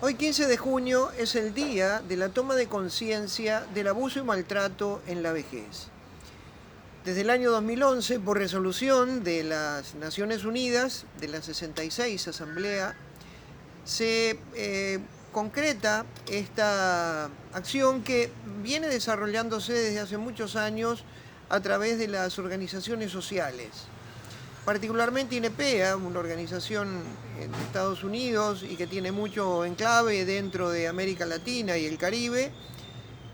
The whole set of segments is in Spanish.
Hoy 15 de junio es el día de la toma de conciencia del abuso y maltrato en la vejez. Desde el año 2011, por resolución de las Naciones Unidas, de la 66 Asamblea, se concreta esta acción que viene desarrollándose desde hace muchos años a través de las organizaciones sociales. Particularmente INEPEA, una organización en Estados Unidos y que tiene mucho enclave dentro de América Latina y el Caribe,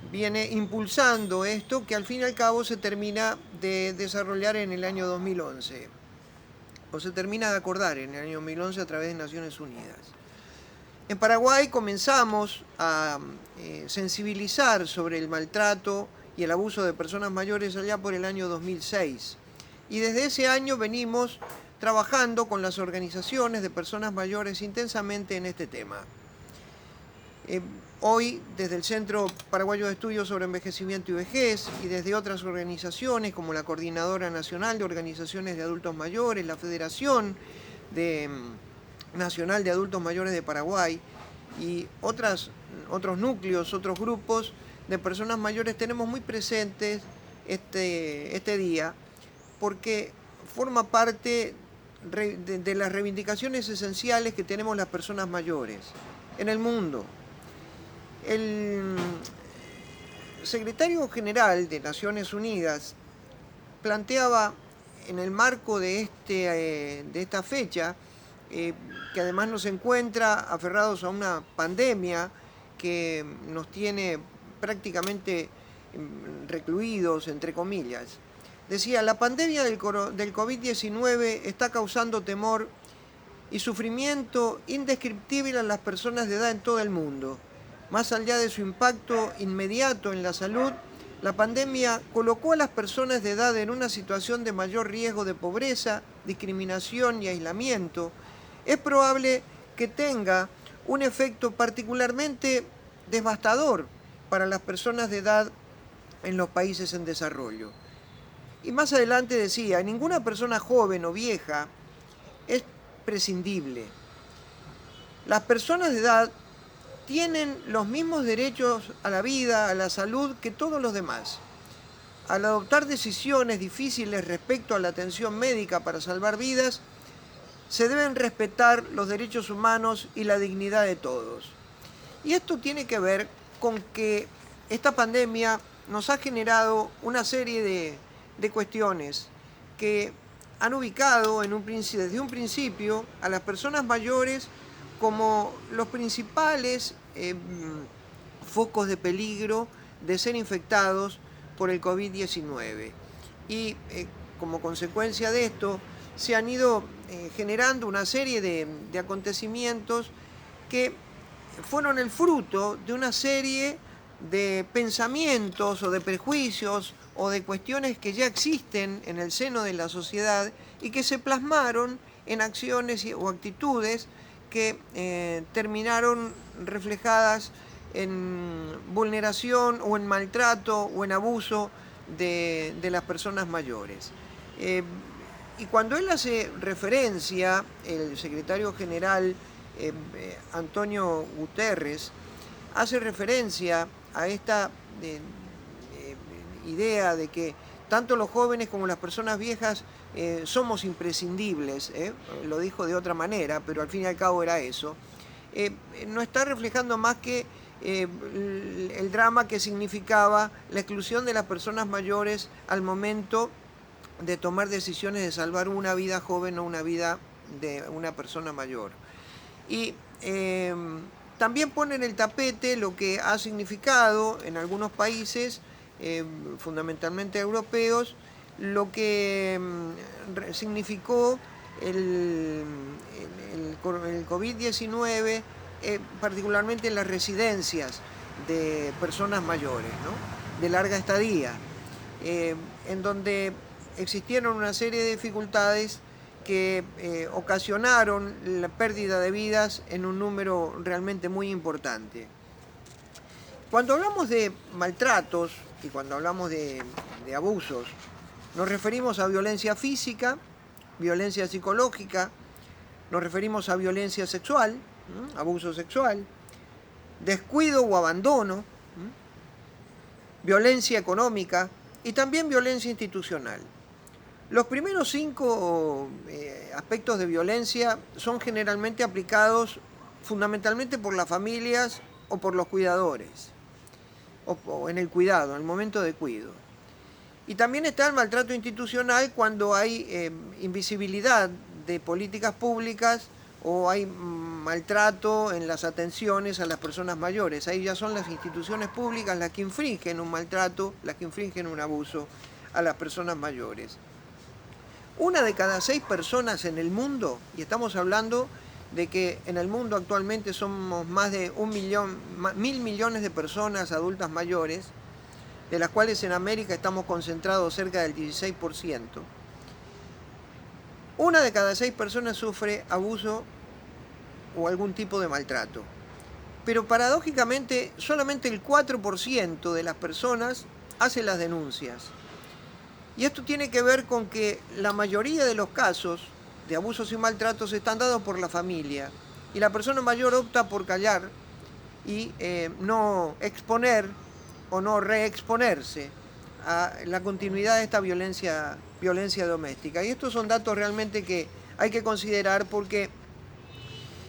viene impulsando esto que al fin y al cabo se termina de desarrollar en el año 2011, o se termina de acordar en el año 2011 a través de Naciones Unidas. En Paraguay comenzamos a sensibilizar sobre el maltrato y el abuso de personas mayores allá por el año 2006. Y desde ese año venimos trabajando con las organizaciones de personas mayores intensamente en este tema. Hoy, desde el Centro Paraguayo de Estudios sobre Envejecimiento y Vejez y desde otras organizaciones como la Coordinadora Nacional de Organizaciones de Adultos Mayores, la Federación Nacional de Adultos Mayores de Paraguay y otros núcleos, otros grupos de personas mayores, tenemos muy presentes este día, porque forma parte de las reivindicaciones esenciales que tenemos las personas mayores en el mundo. El secretario general de Naciones Unidas planteaba en el marco de esta fecha, que además nos encuentra aferrados a una pandemia que nos tiene prácticamente recluidos, entre comillas. Decía, la pandemia del COVID-19 está causando temor y sufrimiento indescriptible a las personas de edad en todo el mundo. Más allá de su impacto inmediato en la salud, la pandemia colocó a las personas de edad en una situación de mayor riesgo de pobreza, discriminación y aislamiento. Es probable que tenga un efecto particularmente devastador para las personas de edad en los países en desarrollo. Y más adelante decía, ninguna persona joven o vieja es prescindible. Las personas de edad tienen los mismos derechos a la vida, a la salud, que todos los demás. Al adoptar decisiones difíciles respecto a la atención médica para salvar vidas, se deben respetar los derechos humanos y la dignidad de todos. Y esto tiene que ver con que esta pandemia nos ha generado una serie de cuestiones que han ubicado desde un principio a las personas mayores como los principales focos de peligro de ser infectados por el COVID-19. Y como consecuencia de esto se han ido generando una serie de acontecimientos que fueron el fruto de una serie de pensamientos o de prejuicios o de cuestiones que ya existen en el seno de la sociedad y que se plasmaron en acciones o actitudes que terminaron reflejadas en vulneración o en maltrato o en abuso de las personas mayores. Y cuando él hace referencia, el secretario general Antonio Guterres, hace referencia a esta idea de que tanto los jóvenes como las personas viejas somos imprescindibles, lo dijo de otra manera, pero al fin y al cabo era eso, no está reflejando más que el drama que significaba la exclusión de las personas mayores al momento de tomar decisiones de salvar una vida joven o una vida de una persona mayor. Y también pone en el tapete lo que ha significado en algunos países, fundamentalmente europeos, lo que significó el COVID-19, particularmente en las residencias de personas mayores, ¿no?, de larga estadía, en donde existieron una serie de dificultades que ocasionaron la pérdida de vidas en un número realmente muy importante. Cuando hablamos de maltratos y cuando hablamos de abusos, nos referimos a violencia física, violencia psicológica, nos referimos a violencia sexual, abuso sexual, descuido o abandono, violencia económica y también violencia institucional. Los primeros 5 aspectos de violencia son generalmente aplicados fundamentalmente por las familias o por los cuidadores, o en el cuidado, en el momento de cuidado. Y también está el maltrato institucional cuando hay invisibilidad de políticas públicas o hay maltrato en las atenciones a las personas mayores. Ahí ya son las instituciones públicas las que infringen un maltrato, las que infringen un abuso a las personas mayores. 1 de cada 6 personas en el mundo, y estamos hablando de que en el mundo actualmente somos más de 1.000 millones de personas adultas mayores, de las cuales en América estamos concentrados cerca del 16%. 1 de cada 6 personas sufre abuso o algún tipo de maltrato. Pero paradójicamente, solamente el 4% de las personas hace las denuncias. Y esto tiene que ver con que la mayoría de los casos de abusos y maltratos están dados por la familia. Y la persona mayor opta por callar y no exponer o no reexponerse a la continuidad de esta violencia doméstica. Y estos son datos realmente que hay que considerar porque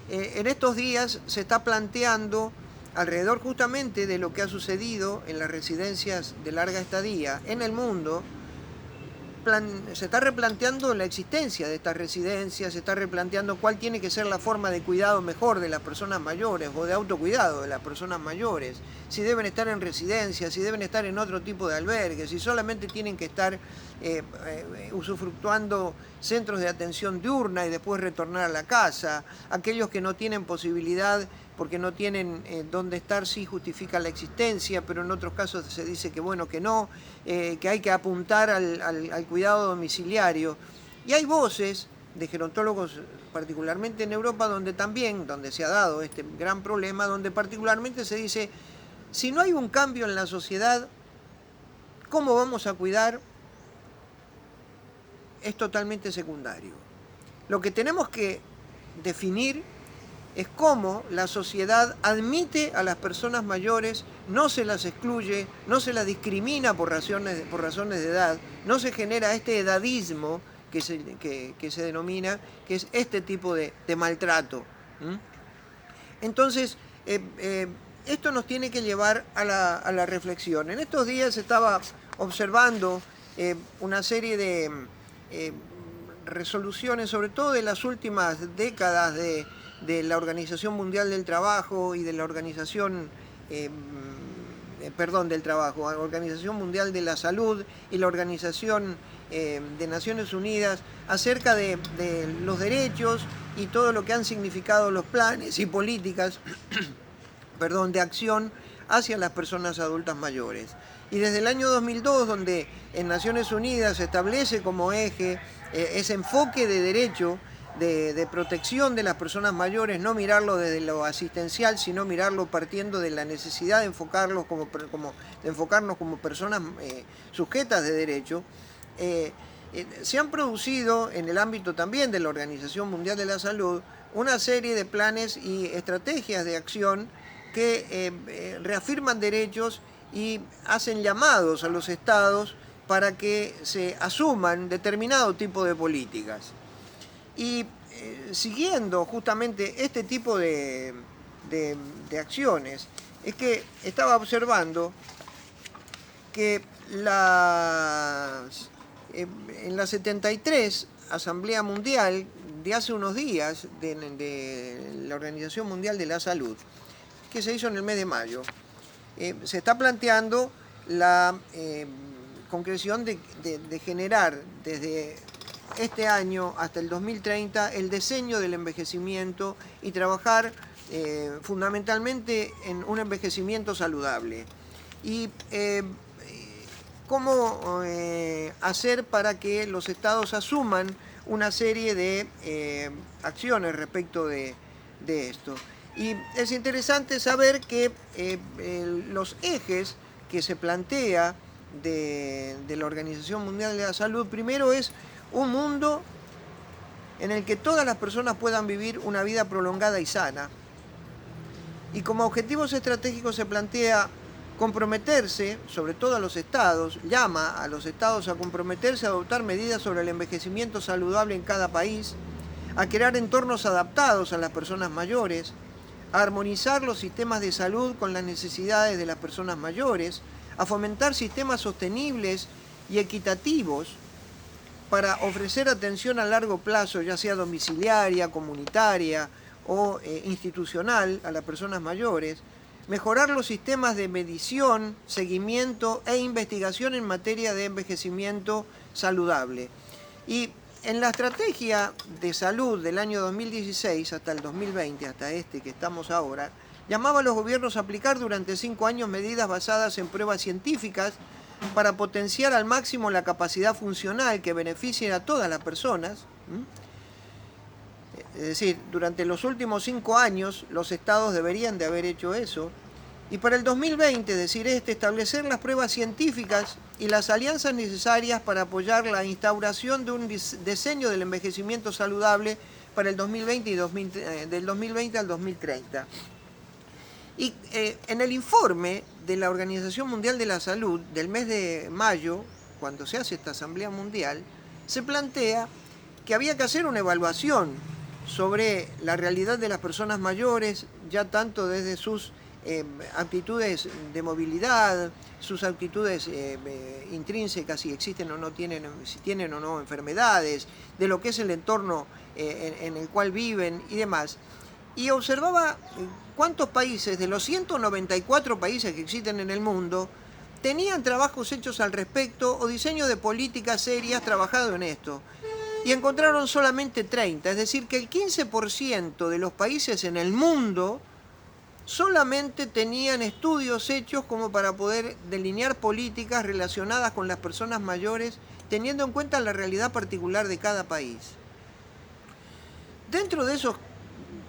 en estos días se está planteando alrededor justamente de lo que ha sucedido en las residencias de larga estadía en el mundo. Se está replanteando la existencia de estas residencias, se está replanteando cuál tiene que ser la forma de cuidado mejor de las personas mayores o de autocuidado de las personas mayores, si deben estar en residencias, si deben estar en otro tipo de albergues, si solamente tienen que estar usufructuando centros de atención diurna y después retornar a la casa. Aquellos que no tienen posibilidad porque no tienen dónde estar, sí justifica la existencia, pero en otros casos se dice que bueno, que no, que hay que apuntar al cuidado domiciliario. Y hay voces de gerontólogos, particularmente en Europa, donde se ha dado este gran problema, donde particularmente se dice, si no hay un cambio en la sociedad, ¿cómo vamos a cuidar? Es totalmente secundario. Lo que tenemos que definir es cómo la sociedad admite a las personas mayores, no se las excluye, no se las discrimina por razones de edad, no se genera este edadismo que se denomina, que es este tipo de maltrato. Entonces, esto nos tiene que llevar a la reflexión. En estos días estaba observando una serie de resoluciones, sobre todo de las últimas décadas de la Organización Mundial del Trabajo y de la Organización Organización Mundial de la Salud y la Organización de Naciones Unidas acerca de los derechos y todo lo que han significado los planes y políticas de acción hacia las personas adultas mayores. Y desde el año 2002, donde en Naciones Unidas se establece como eje ese enfoque de derecho, de protección de las personas mayores, no mirarlo desde lo asistencial, sino mirarlo partiendo de la necesidad de enfocarnos como personas sujetas de derecho. Se han producido en el ámbito también de la Organización Mundial de la Salud una serie de planes y estrategias de acción que reafirman derechos y hacen llamados a los estados para que se asuman determinado tipo de políticas. Y siguiendo justamente este tipo de acciones, es que estaba observando que en la 73 Asamblea Mundial de hace unos días de la Organización Mundial de la Salud, que se hizo en el mes de mayo, se está planteando la concreción de generar desde este año hasta el 2030 el diseño del envejecimiento y trabajar fundamentalmente en un envejecimiento saludable. Y cómo hacer para que los estados asuman una serie de acciones respecto de esto. Y es interesante saber que los ejes que se plantea de la Organización Mundial de la Salud, primero es un mundo en el que todas las personas puedan vivir una vida prolongada y sana. y como objetivos estratégicos se plantea comprometerse, sobre todo a los estados, llama a los estados a comprometerse a adoptar medidas sobre el envejecimiento saludable en cada país, a crear entornos adaptados a las personas mayores, a armonizar los sistemas de salud con las necesidades de las personas mayores, a fomentar sistemas sostenibles y equitativos para ofrecer atención a largo plazo, ya sea domiciliaria, comunitaria o institucional a las personas mayores, mejorar los sistemas de medición, seguimiento e investigación en materia de envejecimiento saludable. Y en la estrategia de salud del año 2016 hasta el 2020, hasta este que estamos ahora, llamaba a los gobiernos a aplicar durante 5 años medidas basadas en pruebas científicas para potenciar al máximo la capacidad funcional que beneficie a todas las personas. Es decir, durante los últimos 5 años los estados deberían de haber hecho eso. Y para el 2020, es decir, establecer las pruebas científicas y las alianzas necesarias para apoyar la instauración de un diseño del envejecimiento saludable para el 2020 y del 2020 al 2030. Y en el informe de la Organización Mundial de la Salud del mes de mayo, cuando se hace esta Asamblea Mundial, se plantea que había que hacer una evaluación sobre la realidad de las personas mayores, ya tanto desde sus aptitudes de movilidad, sus aptitudes intrínsecas, si existen o no tienen, si tienen o no enfermedades, de lo que es el entorno en el cual viven y demás. Y observaba cuántos países, de los 194 países que existen en el mundo, tenían trabajos hechos al respecto o diseño de políticas serias trabajado en esto. Y encontraron solamente 30, es decir, que el 15% de los países en el mundo solamente tenían estudios hechos como para poder delinear políticas relacionadas con las personas mayores, teniendo en cuenta la realidad particular de cada país. Dentro de esos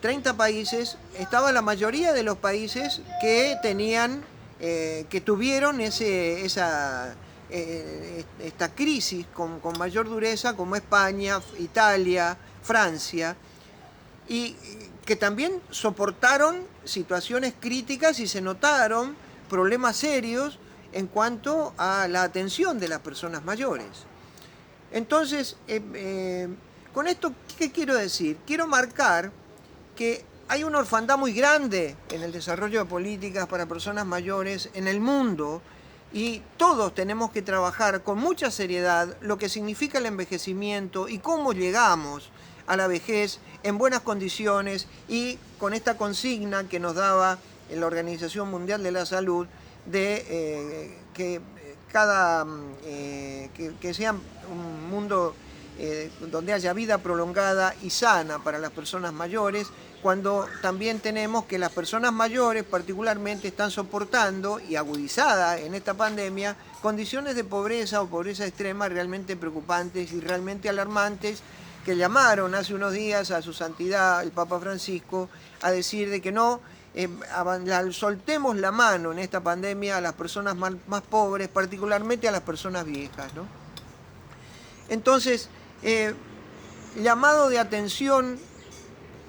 30 países estaba la mayoría de los países que tenían, que tuvieron esta crisis con mayor dureza, como España, Italia, Francia, y que también soportaron situaciones críticas y se notaron problemas serios en cuanto a la atención de las personas mayores. Entonces, con esto, ¿qué quiero decir? Quiero marcar que hay una orfandad muy grande en el desarrollo de políticas para personas mayores en el mundo y todos tenemos que trabajar con mucha seriedad lo que significa el envejecimiento y cómo llegamos a la vejez en buenas condiciones y con esta consigna que nos daba la Organización Mundial de la Salud de que sea un mundo donde haya vida prolongada y sana para las personas mayores, cuando también tenemos que las personas mayores particularmente están soportando, y agudizada en esta pandemia, condiciones de pobreza o pobreza extrema realmente preocupantes y realmente alarmantes, que llamaron hace unos días a su santidad el Papa Francisco a decir de que no soltemos la mano en esta pandemia a las personas más pobres, particularmente a las personas viejas, ¿no? Entonces, llamado de atención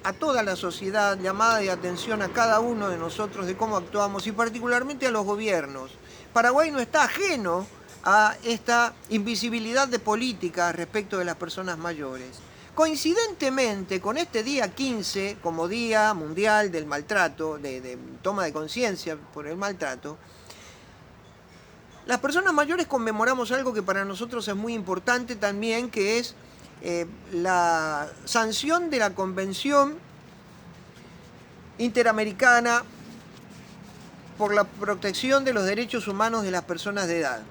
a toda la sociedad, llamada de atención a cada uno de nosotros de cómo actuamos y particularmente a los gobiernos. Paraguay no está ajeno a esta invisibilidad de política respecto de las personas mayores. Coincidentemente con este día 15, como Día Mundial del Maltrato, de toma de conciencia por el maltrato, las personas mayores conmemoramos algo que para nosotros es muy importante también, que es la sanción de la Convención Interamericana por la protección de los derechos humanos de las personas de edad,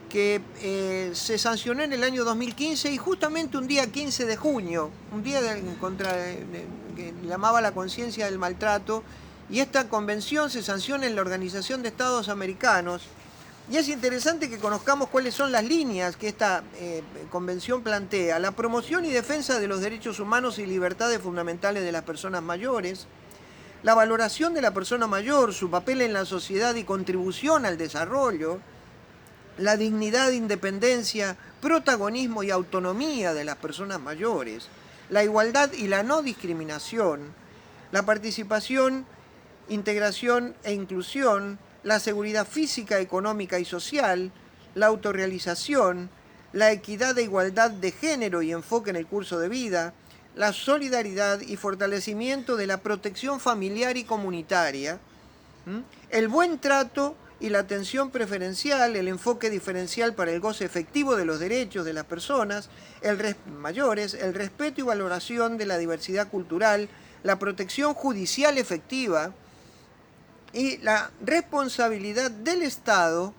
que se sancionó en el año 2015 y justamente un día 15 de junio, un día que llamaba la conciencia del maltrato, y esta convención se sanciona en la Organización de Estados Americanos. Y es interesante que conozcamos cuáles son las líneas que esta convención plantea: la promoción y defensa de los derechos humanos y libertades fundamentales de las personas mayores, la valoración de la persona mayor, su papel en la sociedad y contribución al desarrollo, la dignidad, independencia, protagonismo y autonomía de las personas mayores, la igualdad y la no discriminación, la participación integración e inclusión, la seguridad física, económica y social, la autorrealización, la equidad e igualdad de género y enfoque en el curso de vida, la solidaridad y fortalecimiento de la protección familiar y comunitaria, el buen trato y la atención preferencial, el enfoque diferencial para el goce efectivo de los derechos de las personas mayores, el respeto y valoración de la diversidad cultural, la protección judicial efectiva y la responsabilidad del Estado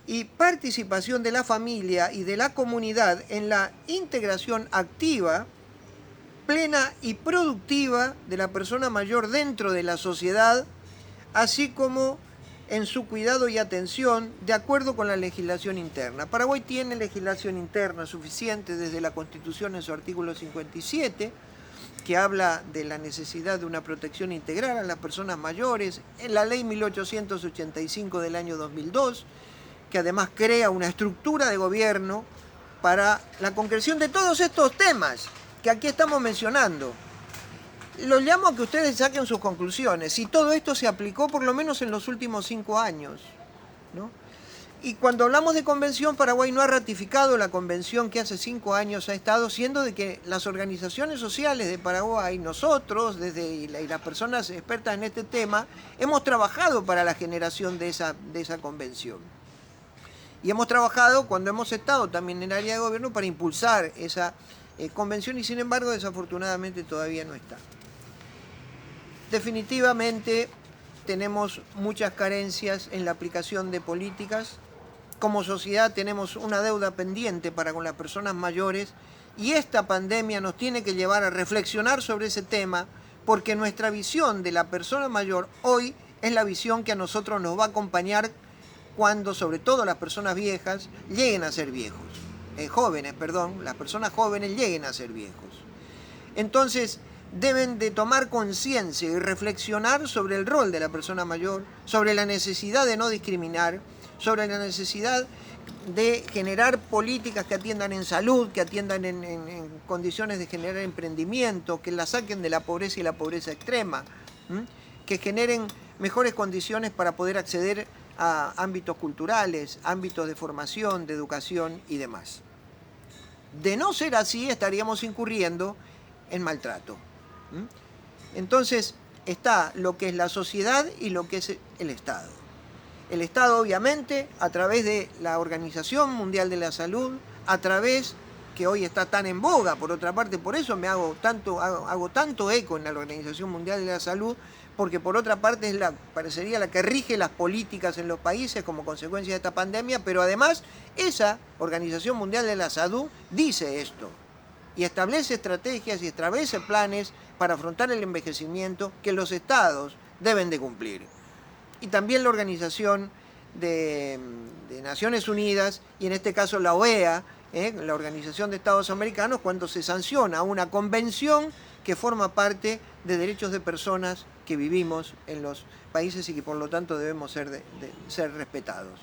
y participación de la familia y de la comunidad en la integración activa, plena y productiva de la persona mayor dentro de la sociedad, así como en su cuidado y atención de acuerdo con la legislación interna. Paraguay tiene legislación interna suficiente desde la Constitución en su artículo 57, que habla de la necesidad de una protección integral a las personas mayores, en la ley 1885 del año 2002, que además crea una estructura de gobierno para la concreción de todos estos temas que aquí estamos mencionando. Los llamo a que ustedes saquen sus conclusiones, si todo esto se aplicó por lo menos en los últimos 5 años, ¿no? Y cuando hablamos de convención, Paraguay no ha ratificado la convención que hace 5 años ha estado, siendo de que las organizaciones sociales de Paraguay, nosotros, y las personas expertas en este tema, hemos trabajado para la generación de esa convención. Y hemos trabajado cuando hemos estado también en el área de gobierno para impulsar esa convención y sin embargo desafortunadamente todavía no está. Definitivamente tenemos muchas carencias en la aplicación de políticas. Como sociedad tenemos una deuda pendiente para con las personas mayores y esta pandemia nos tiene que llevar a reflexionar sobre ese tema porque nuestra visión de la persona mayor hoy es la visión que a nosotros nos va a acompañar cuando, sobre todo las personas viejas, lleguen a ser viejos. Las personas jóvenes lleguen a ser viejos. Entonces, deben de tomar conciencia y reflexionar sobre el rol de la persona mayor, sobre la necesidad de no discriminar, sobre la necesidad de generar políticas que atiendan en salud, que atiendan en condiciones de generar emprendimiento, que la saquen de la pobreza y la pobreza extrema, que generen mejores condiciones para poder acceder a ámbitos culturales, ámbitos de formación, de educación y demás. De no ser así, estaríamos incurriendo en maltrato. Entonces está lo que es la sociedad y lo que es el Estado. El Estado, obviamente, a través de la Organización Mundial de la Salud, a través, que hoy está tan en boga, por otra parte, por eso me hago tanto eco en la Organización Mundial de la Salud, porque por otra parte parecería la que rige las políticas en los países como consecuencia de esta pandemia, pero además esa Organización Mundial de la Salud dice esto y establece estrategias y establece planes para afrontar el envejecimiento que los estados deben de cumplir. Y también la Organización de Naciones Unidas, y en este caso la OEA, la Organización de Estados Americanos, cuando se sanciona una convención que forma parte de derechos de personas que vivimos en los países y que por lo tanto debemos ser respetados.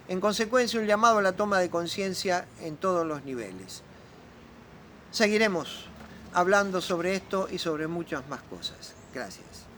En consecuencia, un llamado a la toma de conciencia en todos los niveles. Seguiremos hablando sobre esto y sobre muchas más cosas. Gracias.